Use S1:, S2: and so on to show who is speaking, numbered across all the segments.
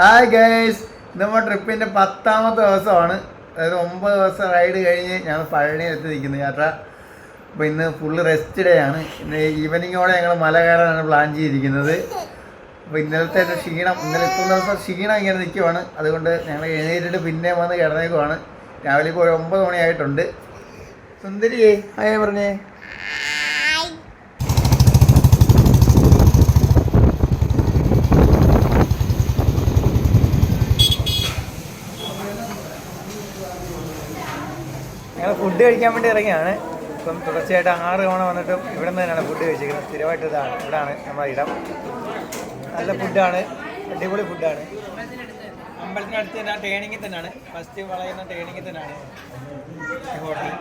S1: Hi guys, നമ്മുടെ ട്രിപ്പിൻ്റെ 10ാമത്തെ ദിവസമാണ്. അതായത് 9 ദിവസം റൈഡ് കഴിഞ്ഞ് ഞങ്ങൾ പഴനിയിലെത്തി നിൽക്കുന്നത് യാത്ര. അപ്പോൾ ഇന്ന് ഫുള്ള് റെസ്റ്റ് ഡേ ആണ്. ഇന്ന് ഈവനിങ്ങോടെ ഞങ്ങൾ മല കയറാനാണ് പ്ലാൻ ചെയ്തിരിക്കുന്നത്. അപ്പോൾ ഇന്നലത്തെ ക്ഷീണം, ഇത്ര ദിവസം ക്ഷീണം ഇങ്ങനെ നിൽക്കുവാണ്. അതുകൊണ്ട് ഞങ്ങൾ എഴുന്നേറ്റിട്ട് പിന്നെ വന്ന് കിടന്നേക്കുവാണ്. രാവിലെ ഇപ്പോൾ 9 മണിയായിട്ടുണ്ട്. സുന്ദരിയേ ഹായ് പറഞ്ഞേ. ഞങ്ങൾ ഫുഡ് കഴിക്കാൻ വേണ്ടി ഇറങ്ങിയാണ്. ഇപ്പം തുടർച്ചയായിട്ട് 6 തവണ വന്നിട്ടും ഇവിടെ നിന്ന് തന്നെയാണ് ഫുഡ് കഴിച്ചിരിക്കുന്നത്. സ്ഥിരമായിട്ട് ഇവിടാണ് നമ്മുടെ ഇടം. നല്ല ഫുഡാണ്, അടിപൊളി ഫുഡാണ്. അമ്പലത്തിനടുത്ത് തന്നെ ആ ടേണിങ്ങിൽ തന്നെയാണ്, ഫസ്റ്റ് വളയുന്ന ടേണിങ്ങിൽ തന്നെയാണ് ഹോട്ടൽ.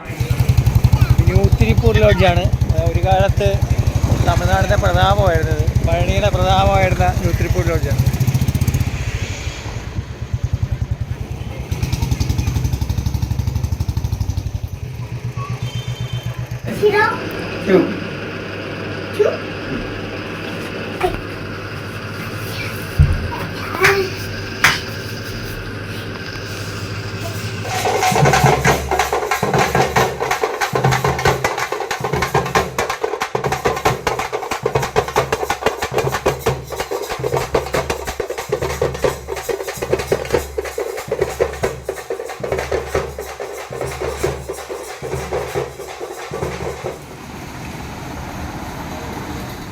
S1: ന്യൂത്തിരിപ്പൂർ ലോഡ്ജാണ്. ഒരു കാലത്ത് തമിഴ്നാടിൻ്റെ പ്രതാപമായിരുന്നത്, പഴനിയുടെ പ്രതാപമായിരുന്ന ന്യൂത്തിരിപ്പൂർ ലോഡ്ജാണ്.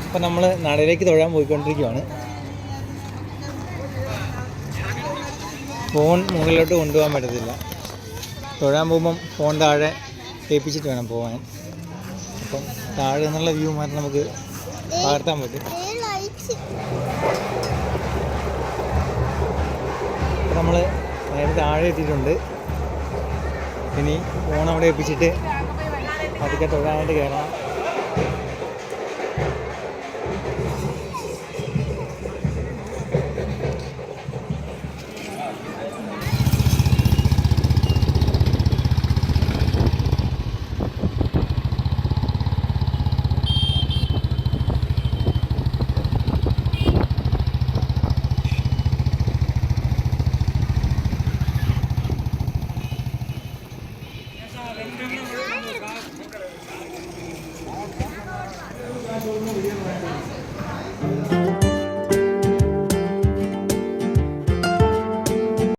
S1: അപ്പോൾ നമ്മൾ നടയിലേക്ക് തൊഴാൻ പോയിക്കൊണ്ടിരിക്കുകയാണ്. ഫോൺ മുകളിലോട്ട് കൊണ്ടുപോകാൻ പറ്റത്തില്ല. തൊഴാൻ പോകുമ്പം ഫോൺ താഴെ ഏൽപ്പിച്ചിട്ട് വേണം പോകാൻ. അപ്പം താഴെ നിന്നുള്ള വ്യൂ മാത്രം നമുക്ക് പകർത്താൻ പറ്റും. അപ്പോൾ നമ്മൾ നേരെ താഴെ എത്തിയിട്ടുണ്ട്. ഇനി ഫോൺ അവിടെ ഏൽപ്പിച്ചിട്ട് അതൊക്കെ തൊഴാനായിട്ട് കയറണം.